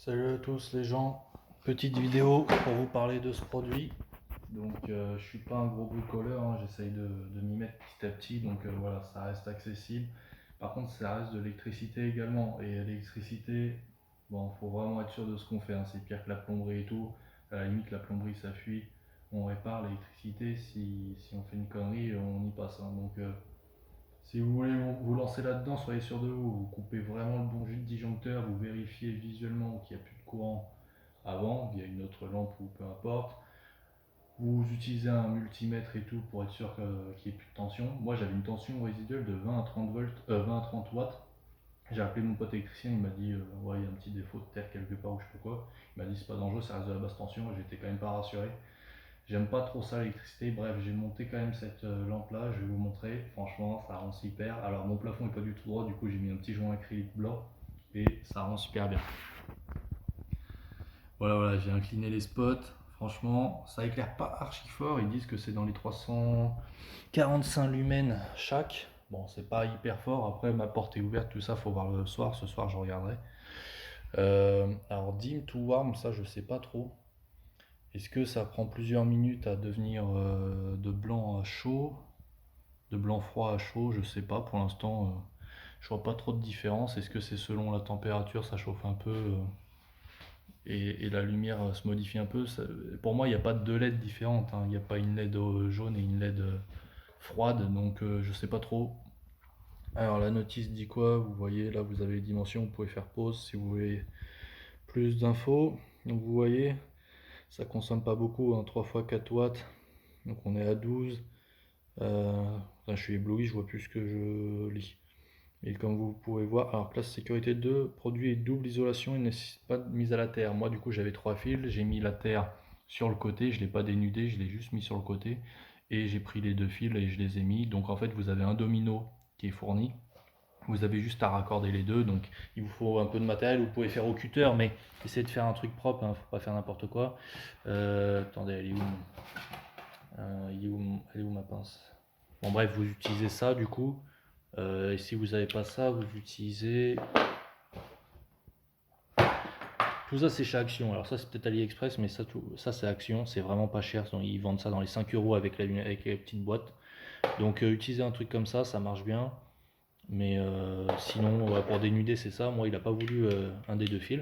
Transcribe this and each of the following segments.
Salut à tous les gens, petite vidéo pour vous parler de ce produit. Donc je suis pas un gros bricoleur, hein, j'essaye de m'y mettre petit à petit, donc voilà, ça reste accessible. Par contre ça reste de l'électricité également, et l'électricité, bon, faut vraiment être sûr de ce qu'on fait, hein, c'est pire que la plomberie et tout. À la limite la plomberie ça fuit, on répare. L'électricité, si on fait une connerie, on y passe, hein. Donc si vous voulez vous lancer là-dedans, soyez sûr de vous. Vous coupez vraiment le bon disjoncteur, vous vérifiez visuellement qu'il n'y a plus de courant avant, via une autre lampe ou peu importe. Vous utilisez un multimètre et tout pour être sûr qu'il n'y ait plus de tension. Moi j'avais une tension résiduelle de 20 à 30 volts, 20 à 30 watts. J'ai appelé mon pote électricien, il m'a dit ouais, il y a un petit défaut de terre quelque part ou je sais pas quoi. Il m'a dit c'est pas dangereux, ça reste de la basse tension. J'étais quand même pas rassuré. J'aime pas trop ça l'électricité, bref j'ai monté quand même cette lampe là, je vais vous montrer, franchement ça rend super. Alors mon plafond est pas du tout droit, du coup j'ai mis un petit joint acrylique blanc et ça rend super bien. Voilà, j'ai incliné les spots, franchement ça éclaire pas archi fort, ils disent que c'est dans les 345 lumens chaque. Bon c'est pas hyper fort, après ma porte est ouverte, tout ça faut voir le soir, ce soir je regarderai. Alors dim to warm, ça je sais pas trop. Est-ce que ça prend plusieurs minutes à devenir de blanc à chaud, de blanc froid à chaud? Je sais pas pour l'instant, je vois pas trop de différence. Est-ce que c'est selon la température, ça chauffe un peu et la lumière se modifie un peu? Pour moi, il n'y a pas de deux LED différentes, hein. Il n'y a pas une LED jaune et une LED froide, donc je sais pas trop. Alors la notice dit quoi? Vous voyez là, vous avez les dimensions, vous pouvez faire pause si vous voulez plus d'infos. Donc vous voyez, ça consomme pas beaucoup, hein, 3 fois 4 watts. Donc on est à 12. Je suis ébloui, je vois plus ce que je lis. Et comme vous pouvez voir, alors classe sécurité 2, produit est double isolation, il ne nécessite pas de mise à la terre. Moi du coup j'avais 3 fils, j'ai mis la terre sur le côté, je ne l'ai pas dénudé, je l'ai juste mis sur le côté. Et j'ai pris les deux fils et je les ai mis. Donc en fait vous avez un domino qui est fourni. Vous avez juste à raccorder les deux, donc il vous faut un peu de matériel, vous pouvez faire au cutter, mais essayez de faire un truc propre, hein, faut pas faire n'importe quoi. Attendez, elle est où ma pince? Bon bref, vous utilisez ça du coup. Et si vous n'avez pas ça, vous utilisez... Tout ça c'est chez Action. Alors ça c'est peut-être AliExpress, mais ça c'est Action, c'est vraiment pas cher. Ils vendent ça dans les 5 euros avec avec les petites boîtes. Donc utilisez un truc comme ça marche bien. Mais sinon, pour dénuder c'est ça. Moi il n'a pas voulu un des deux fils.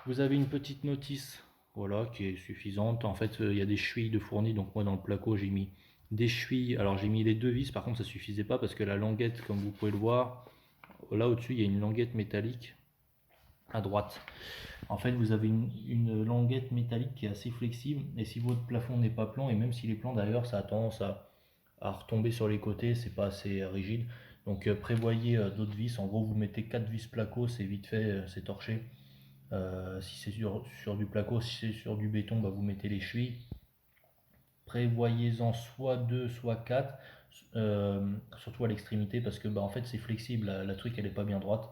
Vous avez une petite notice, voilà, qui est suffisante. En fait, il y a des chevilles de fourni, donc moi dans le placo j'ai mis des chevilles. Alors j'ai mis les deux vis, par contre ça suffisait pas parce que la languette, comme vous pouvez le voir, là au-dessus il y a une languette métallique à droite. En fait, vous avez une languette métallique qui est assez flexible, et si votre plafond n'est pas plan, et même s'il est plan d'ailleurs, ça a tendance à retomber sur les côtés, c'est pas assez rigide. Donc prévoyez d'autres vis. En gros, vous mettez 4 vis placo, c'est vite fait, c'est torché. Si c'est sur du placo, si c'est sur du béton, bah, vous mettez les chevilles. Prévoyez-en soit 2, soit 4, surtout à l'extrémité, parce que bah, en fait c'est flexible, la truc elle est pas bien droite.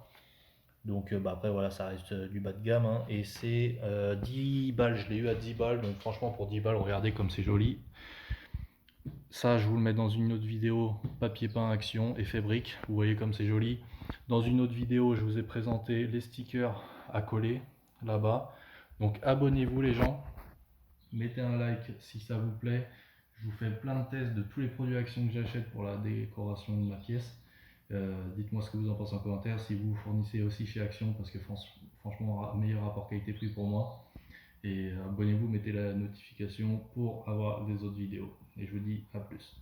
Donc bah, après voilà, ça reste du bas de gamme, hein, et c'est 10 balles, je l'ai eu à 10 balles, donc franchement pour 10 balles, regardez comme c'est joli. Ça je vous le mets dans une autre vidéo, papier peint Action, effet brique, vous voyez comme c'est joli. Dans une autre vidéo je vous ai présenté les stickers à coller là-bas. Donc abonnez-vous les gens, mettez un like si ça vous plaît. Je vous fais plein de tests de tous les produits Action que j'achète pour la décoration de ma pièce. Dites-moi ce que vous en pensez en commentaire, si vous fournissez aussi chez Action, parce que franchement, meilleur rapport qualité-prix pour moi. Et abonnez-vous, mettez la notification pour avoir les autres vidéos. Et je vous dis à plus.